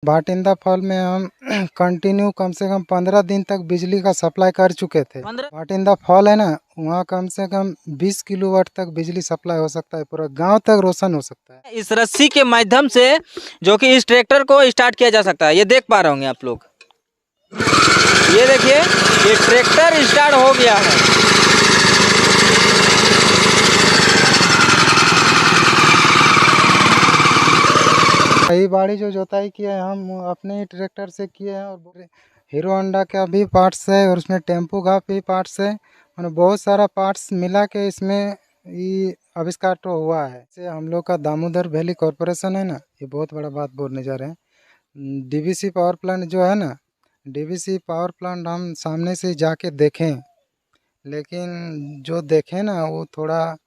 भाटिंदा fall में हम continue कम से कम 15 दिन तक बिजली का सप्लाई कर चुके थे। 15 भाटिंदा फॉल है ना, वहाँ कम से कम 20 किलोवाट तक बिजली सप्लाई हो सकता है, पूरा गांव तक रोशन हो सकता है। इस रस्सी के माध्यम से जो कि इस ट्रैक्टर को स्टार्ट किया जा सकता है। ये देख पा रहे होंगे आप लोग, ये देखिए ये ट्रैक्टर स्टार्ट हो गया है। कई बाड़ी जो जोताई किए हैं हम अपने ही ट्रैक्टर से किए हैं, और हीरो होंडा का भी पार्ट्स है और उसमें टेम्पो का भी पार्ट्स है, और बहुत सारा पार्ट्स मिला के इसमें ये आविष्कार तो हुआ है। जैसे हम लोग का दामोदर वैली कॉरपोरेशन है ना, ये बहुत बड़ा बात बोलने जा रहे हैं। डीवीसी पावर प्लांट जो है ना, डीवीसी पावर प्लांट हम सामने से जाके देखें, लेकिन जो देखें ना वो थोड़ा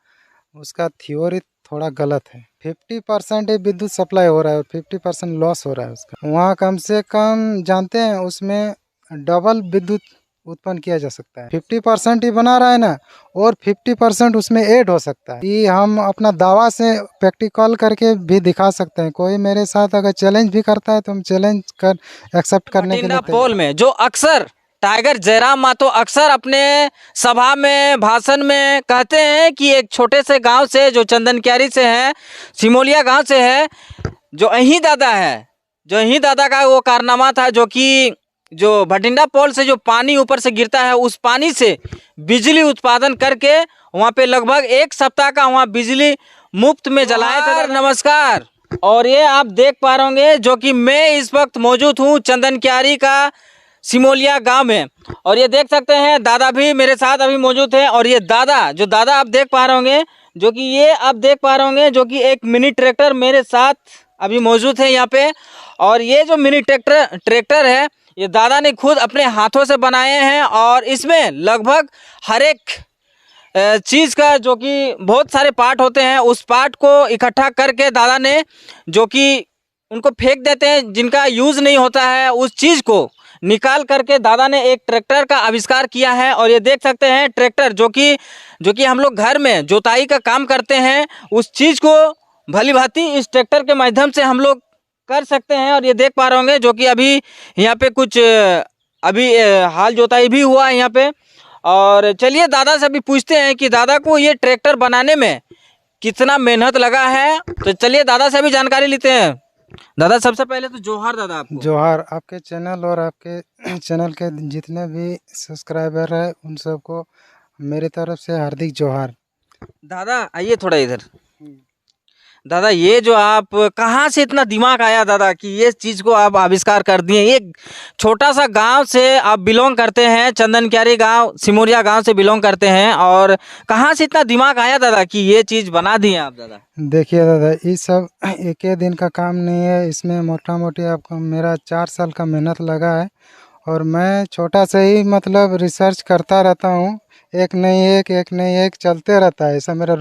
उसका थ्योरी थोड़ा गलत है। 50% ही विद्युत सप्लाई हो रहा है और 50% लॉस हो रहा है उसका। वहाँ कम से कम जानते हैं उसमें डबल विद्युत उत्पन्न किया जा सकता है। 50% ही बना रहा है ना, और 50% उसमें ऐड हो सकता है। ये हम अपना दावा से प्रैक्टिकल करके भी दिखा सकते हैं। कोई मेरे साथ अगर चैलेंज भी करता है तो हम चैलेंज कर एक्सेप्ट करने के लिए भाटिंडा पोल में जो अक्सर टाइगर जयराम मातो अक्सर अपने सभा में भाषण में कहते हैं कि एक छोटे से गांव से जो चंदन क्यारी से है, सिमोलिया गांव से है, जो अही दादा है, जो अही दादा का वो कारनामा था, जो कि जो भटिंडा पोल से जो पानी ऊपर से गिरता है उस पानी से बिजली उत्पादन करके वहाँ पे लगभग 1 सप्ताह का वहाँ बिजली मुफ्त में जलाया था। नमस्कार, और ये आप देख पा रहे होंगे जो कि मैं इस वक्त मौजूद हूँ चंदन क्यारी का सिमोलिया गांव में, और ये देख सकते हैं दादा भी मेरे साथ अभी मौजूद है। और ये दादा आप देख पा रहे होंगे, जो कि ये आप देख पा रहे होंगे, जो कि एक मिनी ट्रैक्टर मेरे साथ अभी मौजूद है यहाँ पे। और ये जो मिनी ट्रैक्टर है ये दादा ने खुद अपने हाथों से बनाए हैं, और इसमें लगभग हर एक चीज़ का जो कि बहुत सारे पार्ट होते हैं, उस पार्ट को इकट्ठा करके दादा ने जो कि उनको फेंक देते हैं, जिनका यूज़ नहीं होता है उस चीज़ को निकाल करके दादा ने एक ट्रैक्टर का आविष्कार किया है। और ये देख सकते हैं ट्रैक्टर जो कि हम लोग घर में जोताई का काम करते हैं, उस चीज़ को भली भांति इस ट्रैक्टर के माध्यम से हम लोग कर सकते हैं। और ये देख पा रहे होंगे जो कि अभी यहाँ पे कुछ अभी हाल जोताई भी हुआ है यहाँ पे। और चलिए दादा से अभी पूछते हैं कि दादा को ये ट्रैक्टर बनाने में कितना मेहनत लगा है, तो चलिए दादा से अभी जानकारी लेते हैं। दादा सबसे पहले तो जोहार दादा आपको। जोहार आपके चैनल और आपके चैनल के जितने भी सब्सक्राइबर है उन सबको मेरी तरफ से हार्दिक जोहार। दादा आइए थोड़ा इधर। दादा ये जो आप कहाँ से इतना दिमाग आया दादा कि ये चीज़ को आप आविष्कार कर दिए? ये छोटा सा गांव से आप बिलोंग करते हैं, चंदन क्यारी गांव सिमोलिया गांव से बिलोंग करते हैं, और कहाँ से इतना दिमाग आया दादा कि ये चीज़ बना दिए आप दादा? देखिए दादा, ये सब एक ही दिन का काम नहीं है, इसमें मोटा मोटी आपको मेरा 4 साल का मेहनत लगा है। और मैं छोटा से ही मतलब रिसर्च करता रहता हूँ, एक नहीं एक चलते रहता है, ऐसा मेरा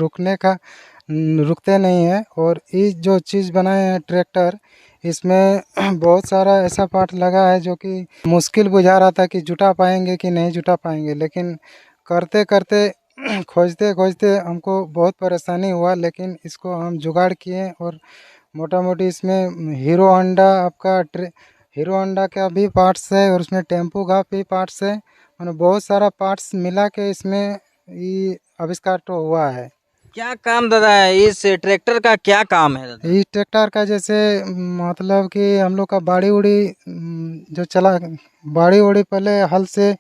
रुकते नहीं है। और ये जो चीज़ बनाए हैं ट्रैक्टर, इसमें बहुत सारा ऐसा पार्ट लगा है जो कि मुश्किल बुझा रहा था कि जुटा पाएंगे कि नहीं जुटा पाएंगे, लेकिन करते करते खोजते खोजते हमको बहुत परेशानी हुआ, लेकिन इसको हम जुगाड़ किए। और मोटा मोटी इसमें हीरो होंडा का भी पार्ट्स है और उसमें टेम्पो का भी पार्ट्स है, और बहुत सारा पार्ट्स मिला के इसमें ये आविष्कार तो हुआ है। क्या काम दादा है इस ट्रैक्टर का, क्या काम है दादा? इस ट्रैक्टर का जैसे मतलब कि हम लोग का बाड़ी उड़ी जो चला, बाड़ी उड़ी पहले हल से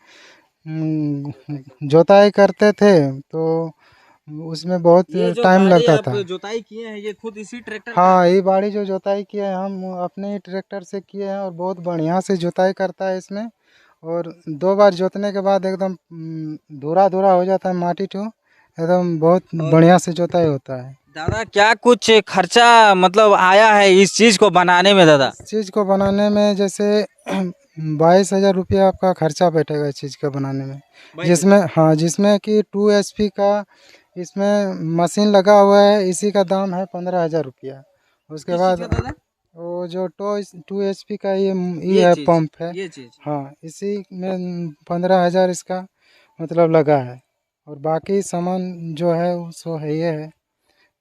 जोताई करते थे, तो उसमें बहुत टाइम लगता था। जोताई किए हैं ये खुद इसी ट्रैक्टर का? हाँ, ये बाड़ी जो जोताई किए हैं हम अपने ही ट्रैक्टर से किए हैं, और बहुत बढ़िया से जोताई करता है इसमें। और 2 बार जोतने के बाद एकदम धुरा धुरा हो जाता है, माटी तो एकदम बहुत बढ़िया से जोताई होता है। दादा क्या कुछ खर्चा मतलब आया है इस चीज़ को बनाने में दादा? इस चीज़ को बनाने में जैसे 22,000 रुपया आपका खर्चा बैठेगा इस चीज़ को बनाने में, जिसमें कि 2 HP का इसमें मशीन लगा हुआ है, इसी का दाम है 15,000 रुपया। उसके बाद वो जो 2 HP का ये है पंप है, ये चीज़ हाँ, इसी में 15,000 इसका मतलब लगा है। और बाकी सामान जो है वो सो है ये है,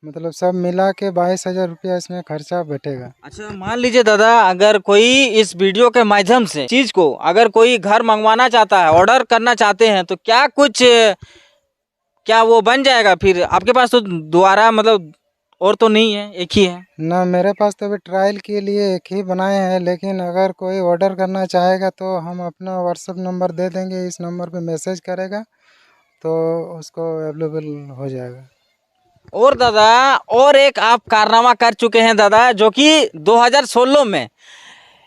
मतलब सब मिला के 22,000 रुपया इसमें खर्चा बैठेगा। अच्छा, मान लीजिए दादा, अगर कोई इस वीडियो के माध्यम से चीज को अगर कोई घर मंगवाना चाहता है, ऑर्डर करना चाहते हैं, तो क्या कुछ क्या वो बन जाएगा? फिर आपके पास तो दोबारा मतलब और तो नहीं है, एक ही है। ना, मेरे पास तो अभी ट्रायल के लिए एक ही बनाए हैं, लेकिन अगर कोई ऑर्डर करना चाहेगा तो हम अपना व्हाट्सएप नंबर दे देंगे, इस नंबर पे मैसेज करेगा तो उसको अवेलेबल हो जाएगा। और दादा, और एक आप कारनामा कर चुके हैं दादा, जो कि 2016 में,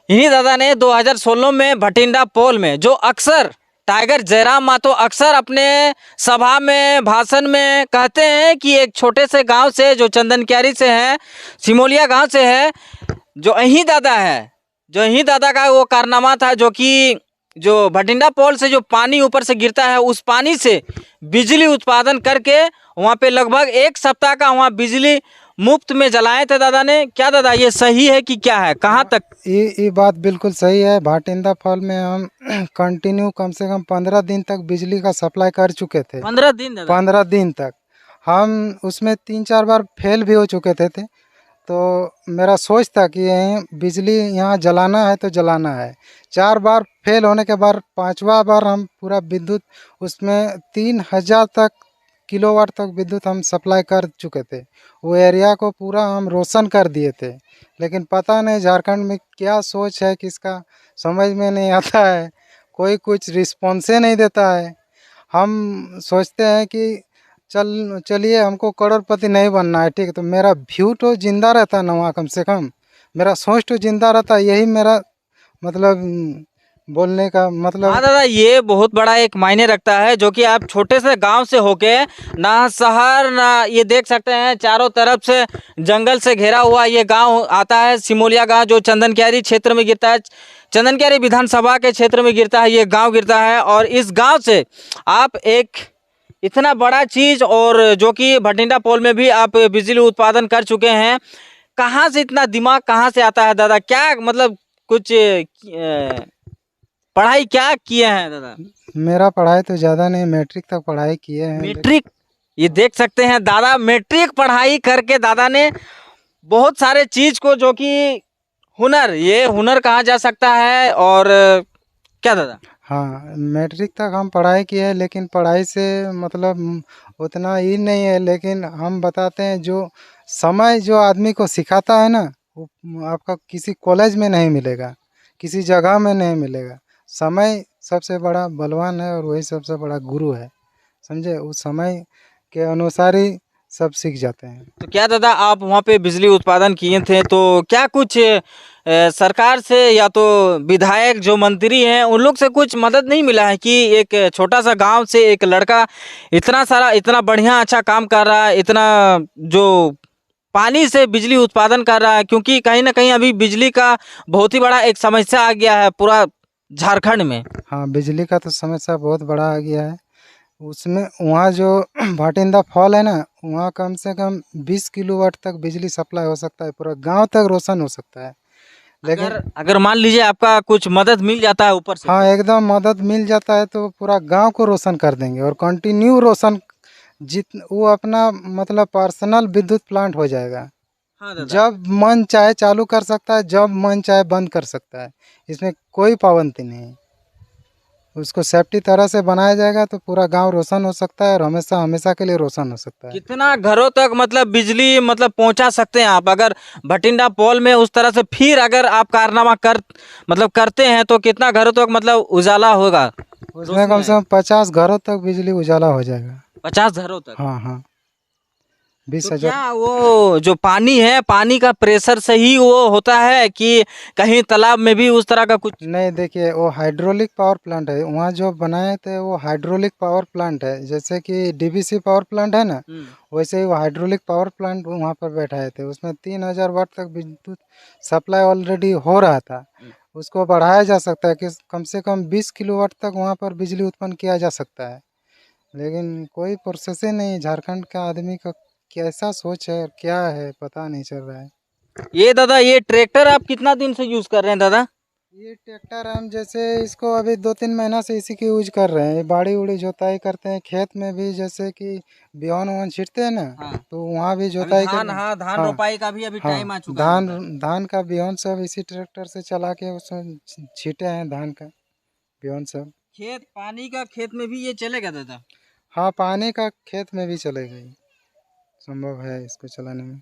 इन्हीं दादा ने 2016 में भटिंडा पोल में, जो अक्सर टाइगर जयराम मातो अक्सर अपने सभा में भाषण में कहते हैं कि एक छोटे से गांव से जो चंदन क्यारी से है, सिमोलिया गांव से है, जो यही दादा है, जो यही दादा का वो कारनामा था, जो कि जो भटिंडा पोल से जो पानी ऊपर से गिरता है, उस पानी से बिजली उत्पादन करके वहाँ पे लगभग एक सप्ताह का वहाँ बिजली मुफ्त में जलाए थे दादा ने। क्या दादा ये सही है कि क्या है, कहाँ तक? ये बात बिल्कुल सही है। भाटिंदा फॉल में हम कंटिन्यू कम से कम 15 दिन तक बिजली का सप्लाई कर चुके थे। 15 दिन दादा? 15 दिन तक हम उसमें 3-4 बार फेल भी हो चुके थे। तो मेरा सोच था कि यहीं बिजली यहाँ जलाना है तो जलाना है। 4 बार फेल होने के बाद 5वां बार हम पूरा विद्युत उसमें 3000 तक किलोवाट तक विद्युत हम सप्लाई कर चुके थे। वो एरिया को पूरा हम रोशन कर दिए थे। लेकिन पता नहीं झारखंड में क्या सोच है किसका, समझ में नहीं आता है। कोई कुछ रिस्पॉन्से नहीं देता है। हम सोचते हैं कि चलिए हमको करोड़पति नहीं बनना है, ठीक है, तो मेरा व्यू तो जिंदा रहता ना वहाँ, कम से कम मेरा सोच तो जिंदा रहता। यही मेरा मतलब बोलने का मतलब। हाँ दादा, ये बहुत बड़ा एक मायने रखता है, जो कि आप छोटे से गांव से होके ना शहर ना, ये देख सकते हैं चारों तरफ से जंगल से घिरा हुआ ये गांव आता है, सिमोलिया गांव, जो चंदन क्यारी क्षेत्र में गिरता है, चंदन क्यारी विधानसभा के क्षेत्र में गिरता है, ये गांव गिरता है। और इस गांव से आप एक इतना बड़ा चीज, और जो कि भटिंडा पोल में भी आप बिजली उत्पादन कर चुके हैं, कहाँ से इतना दिमाग कहाँ से आता है दादा? क्या मतलब कुछ पढ़ाई क्या किए हैं दादा? मेरा पढ़ाई तो ज़्यादा नहीं, मैट्रिक तक पढ़ाई किए हैं। मैट्रिक? ये देख सकते हैं दादा, मैट्रिक पढ़ाई करके दादा ने बहुत सारे चीज को, जो कि हुनर, ये हुनर कहा जा सकता है। और क्या दादा? हाँ, मैट्रिक तक हम पढ़ाई किए हैं, लेकिन पढ़ाई से मतलब उतना ही नहीं है। लेकिन हम बताते हैं, जो समय जो आदमी को सिखाता है ना, वो आपका किसी कॉलेज में नहीं मिलेगा, किसी जगह में नहीं मिलेगा। समय सबसे बड़ा बलवान है और वही सबसे बड़ा गुरु है, समझे। उस समय के अनुसार ही सब सीख जाते हैं। तो क्या दादा आप वहाँ पे बिजली उत्पादन किए थे, तो क्या कुछ सरकार से या तो विधायक जो मंत्री हैं उन लोग से कुछ मदद नहीं मिला है कि एक छोटा सा गांव से एक लड़का इतना सारा इतना बढ़िया अच्छा काम कर रहा है, इतना जो पानी से बिजली उत्पादन कर रहा है? क्योंकि कहीं ना कहीं अभी बिजली का बहुत ही बड़ा एक समस्या आ गया है पूरा झारखंड में। हाँ, बिजली का तो समस्या बहुत बड़ा आ गया है। उसमें वहाँ जो भाटिंदा फॉल है ना, वहाँ कम से कम 20 किलोवाट तक बिजली सप्लाई हो सकता है, पूरा गांव तक रोशन हो सकता है। लेकिन अगर मान लीजिए आपका कुछ मदद मिल जाता है ऊपर से, हाँ, एकदम मदद मिल जाता है तो पूरा गांव को रोशन कर देंगे और कंटिन्यू रोशन। वो अपना मतलब पर्सनल विद्युत प्लांट हो जाएगा। हाँ दादा। जब मन चाहे चालू कर सकता है, जब मन चाहे बंद कर सकता है। इसमें कोई पाबंदी नहीं है। उसको सेफ्टी तरह से बनाया जाएगा तो पूरा गांव रोशन हो सकता है और हमेशा हमेशा के लिए रोशन हो सकता है। कितना घरों तक मतलब बिजली मतलब पहुंचा सकते हैं आप अगर भटिंडा पोल में उस तरह से फिर अगर आप कारनामा मतलब करते हैं, तो कितना घरों तक मतलब उजाला होगा? उसमें कम से कम 50 घरों तक बिजली उजाला हो जाएगा। 50 घरों तक? हाँ हाँ, तो 20,000। क्या वो जो पानी है, पानी का प्रेशर से ही वो होता है कि कहीं तालाब में भी उस तरह का कुछ? नहीं, देखिए वो हाइड्रोलिक पावर प्लांट है। वहाँ जो बनाए थे वो हाइड्रोलिक पावर प्लांट है, जैसे कि डीवीसी पावर प्लांट है ना, वैसे ही वो हाइड्रोलिक पावर प्लांट वहाँ पर बैठाए थे। उसमें 3000 वाट तक विद्युत सप्लाई ऑलरेडी हो रहा था। उसको बढ़ाया जा सकता है कि कम से कम 20 किलोवाट तक वहाँ पर बिजली उत्पन्न किया जा सकता है। लेकिन कोई प्रोसेस ही नहीं। झारखंड का आदमी का कैसा सोच है और क्या है पता नहीं चल रहा है। ये दादा, ये ट्रैक्टर आप कितना दिन से यूज कर रहे हैं दादा? ये ट्रैक्टर हम जैसे इसको अभी 2-3 महीना से इसी की यूज कर रहे हैं। बाड़ी उड़ी जोताई करते हैं, खेत में भी जैसे कि बिहन उहन छींटते हैं ना, हाँ तो वहाँ भी अभी जोताई धान, कर। हाँ धान हाँ रोपाई का भी अभी हाँ, टाइम आ चुका है मतलब। धान का बिहन सब इसी ट्रैक्टर से चला के उसमें छींटे हैं धान का बिहन सब। खेत पानी का खेत में भी ये चलेगा दादा? हाँ, पानी का खेत में भी चलेगा, ये संभव है इसको चलाने में।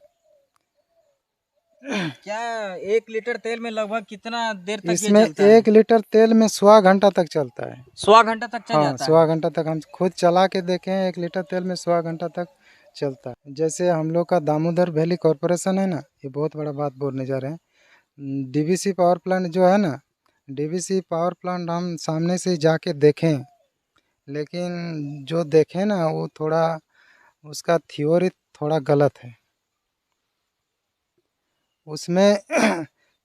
क्या 1 लीटर तेल में लगभग कितना देर तक ये इसमें चलता है? 1 लीटर तेल में 100 घंटा तक चलता है। 100 घंटा तक चल हाँ, जाता 100 घंटा तक हम खुद चला के देखे हैं। 1 लीटर तेल में 100 घंटा तक चलता है। जैसे हम लोग का दामोदर वैली कॉरपोरेशन है ना, ये बहुत बड़ा बात बोलने जा रहे हैं। डीवीसी पावर प्लांट जो है ना, डीवीसी पावर प्लांट हम सामने से जाके देखें, लेकिन जो देखें ना वो थोड़ा उसका थ्योरी थोड़ा गलत है। उसमें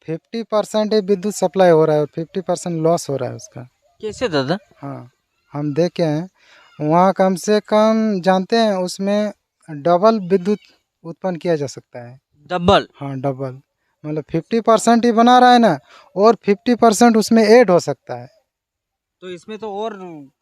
50% ही विद्युत सप्लाई हो रहा है और 50% लॉस हो रहा है उसका। है? कैसे दादा? हाँ, हम देखे हैं वहाँ कम से कम जानते हैं उसमें डबल विद्युत उत्पन्न किया जा सकता है। डबल? हाँ, डबल मतलब 50% ही बना रहा है ना, और 50% उसमें ऐड हो सकता है। तो इसमें तो और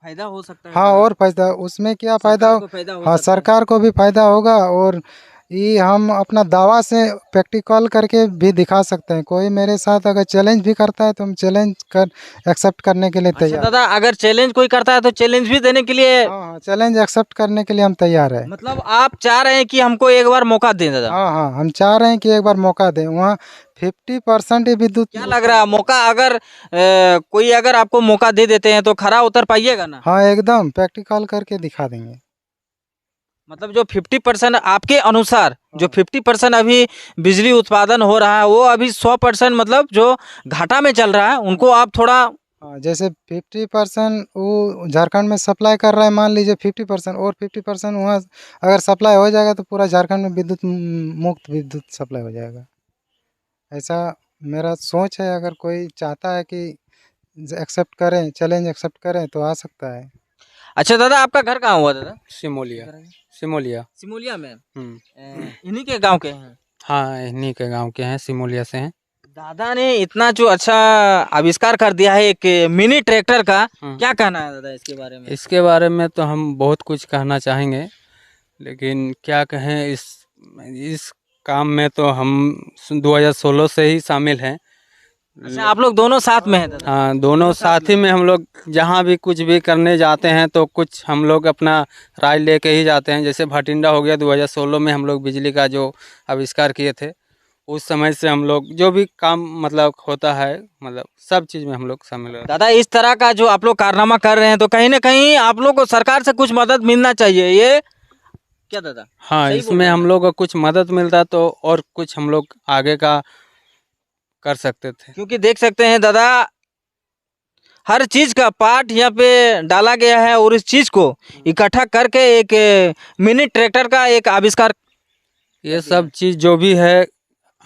फायदा हो सकता है हाँ, दादा। और फायदा उसमें क्या फायदा सरकार हो। को फायदा हो हाँ, सकता है। सरकार को भी फायदा होगा, और ये हम अपना दावा से प्रैक्टिकल करके भी दिखा सकते हैं। कोई मेरे साथ अगर चैलेंज भी करता है तो हम चैलेंज कर एक्सेप्ट करने के लिए अच्छा तैयार दादा, हैं। अगर चैलेंज कोई करता है तो चैलेंज भी देने के लिए, हाँ हाँ, चैलेंज एक्सेप्ट करने के लिए हम तैयार हैं। मतलब आप चाह रहे हैं कि हमको एक बार मौका दें दादा? हाँ हाँ, हम चाह रहे हैं कि एक बार मौका दें। वहाँ 50% ही विद्युत क्या लग रहा है मौका अगर कोई अगर आपको मौका दे देते हैं तो खरा उतर पाइएगा ना? हाँ, एकदम प्रैक्टिकल करके दिखा देंगे। मतलब जो 50% आपके अनुसार जो हाँ 50% अभी बिजली उत्पादन हो रहा है वो अभी 100% मतलब जो घाटा में चल रहा है उनको आप थोड़ा। हाँ, जैसे 50% वो झारखंड में सप्लाई कर रहा है, मान लीजिए 50%, और 50% वहाँ अगर सप्लाई हो जाएगा तो पूरा झारखंड में विद्युत मुक्त विद्युत सप्लाई हो जाएगा। ऐसा मेरा सोच है। अगर कोई चाहता है कि एक्सेप्ट करें, चैलेंज एक्सेप्ट करें, तो आ सकता है। अच्छा दादा, आपका घर कहाँ हुआ दादा? सिमोलिया। सिमोलिया। सिमोलिया में? हम्म। इन्हीं के गांव के हैं? हाँ, इन्हीं के गांव के हैं, सिमोलिया से हैं। दादा ने इतना जो अच्छा आविष्कार कर दिया है एक मिनी ट्रैक्टर का, हम्म। क्या कहना है दादा इसके बारे में? इसके बारे में तो हम बहुत कुछ कहना चाहेंगे, लेकिन क्या कहें, इस काम में तो हम 2016 से ही शामिल हैं। अच्छा, आप लोग दोनों साथ में हैं दादा? हाँ, दोनों साथी में हम लोग जहाँ भी कुछ भी करने जाते हैं तो कुछ हम लोग अपना राय लेके ही जाते हैं। जैसे भटिंडा हो गया, 2016 में हम लोग बिजली का जो आविष्कार किए थे, उस समय से हम लोग जो भी काम मतलब होता है, मतलब सब चीज़ में हम लोग शामिल हैं। दादा इस तरह का जो आप लोग कारनामा कर रहे हैं तो कहीं ना कहीं आप लोग को सरकार से कुछ मदद मिलना चाहिए, ये क्या दादा? हाँ, सही बोल इसमें रहे हैं हम ना? लोग को कुछ मदद मिलता तो और कुछ हम लोग आगे का कर सकते थे। क्योंकि देख सकते हैं दादा, हर चीज का पार्ट यहाँ पे डाला गया है और इस चीज को इकट्ठा करके एक मिनी ट्रैक्टर का एक आविष्कार। ये सब चीज़ जो भी है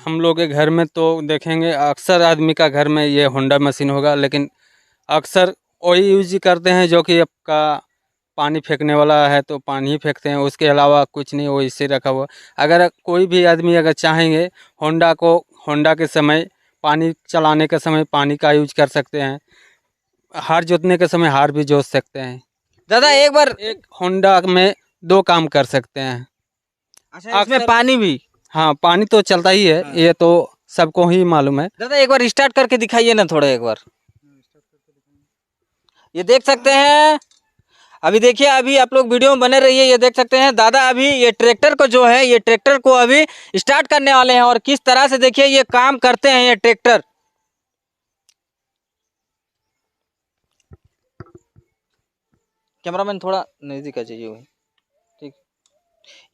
हम लोग के घर में तो देखेंगे, अक्सर आदमी का घर में ये होंडा मशीन होगा, लेकिन अक्सर वही यूज करते हैं जो कि आपका पानी फेंकने वाला है तो पानी ही फेंकते हैं, उसके अलावा कुछ नहीं, वो इससे रखा हुआ। अगर कोई भी आदमी अगर चाहेंगे होंडा के समय पानी चलाने के समय पानी का यूज कर सकते हैं, हार जोतने के समय हार भी जोत सकते हैं। दादा एक बार एक होंडा में 2 काम कर सकते हैं। अच्छा, इसमें अक्सर- पानी भी? हाँ, पानी तो चलता ही है, ये तो सबको ही मालूम है। दादा एक बार स्टार्ट करके दिखाइए ना थोड़ा एक बार। ये देख सकते हैं, अभी देखिए, अभी आप लोग वीडियो में बने रहिए। ये देख सकते हैं दादा अभी ये ट्रैक्टर को जो है, ये ट्रैक्टर को अभी स्टार्ट करने वाले हैं और किस तरह से देखिए ये काम करते हैं ये ट्रैक्टर। कैमरामैन थोड़ा नजदीक आ जाइए भाई। ठीक,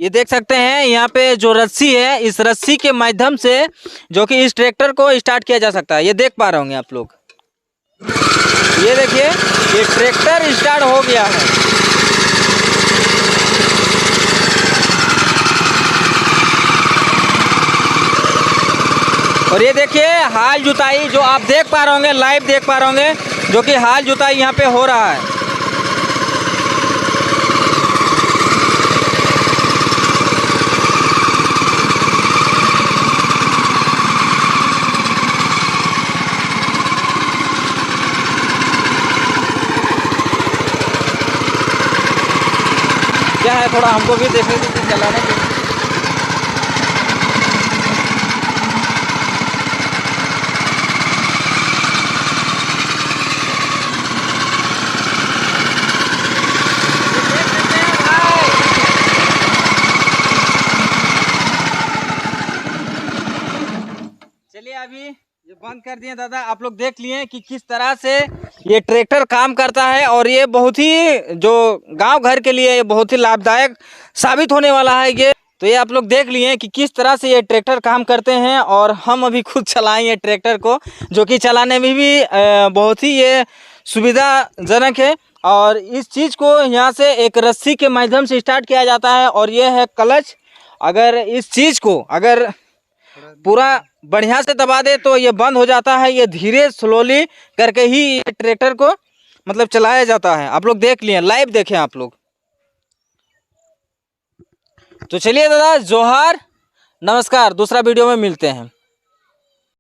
ये देख सकते हैं यहाँ पे जो रस्सी है, इस रस्सी के माध्यम से जो कि इस ट्रैक्टर को स्टार्ट किया जा सकता है। ये देख पा रहे होंगे आप लोग, ये देखिए ये ट्रैक्टर स्टार्ट हो गया है। और ये देखिए हाल जुताई जो आप देख पा रहे होंगे, लाइव देख पा रहे होंगे, जो कि हाल जुताई यहाँ पे हो रहा है। है, थोड़ा हमको भी देखने दीजिए चलाने के। चलिए अभी ये बंद कर दिए दादा, आप लोग देख लिए कि किस तरह से ये ट्रैक्टर काम करता है और ये बहुत ही जो गांव घर के लिए ये बहुत ही लाभदायक साबित होने वाला है ये। तो ये आप लोग देख लिए कि किस तरह से ये ट्रैक्टर काम करते हैं और हम अभी खुद चलाएंगे ट्रैक्टर को, जो कि चलाने में भी बहुत ही ये सुविधाजनक है। और इस चीज़ को यहाँ से एक रस्सी के माध्यम से स्टार्ट किया जाता है और ये है क्लच। अगर इस चीज़ को अगर पूरा बढ़िया से दबा दे तो ये बंद हो जाता है। ये धीरे स्लोली करके ही ये ट्रैक्टर को मतलब चलाया जाता है। आप लोग देख लिए, लाइव देखें आप लोग। तो चलिए दादा, जोहार, नमस्कार, दूसरा वीडियो में मिलते हैं।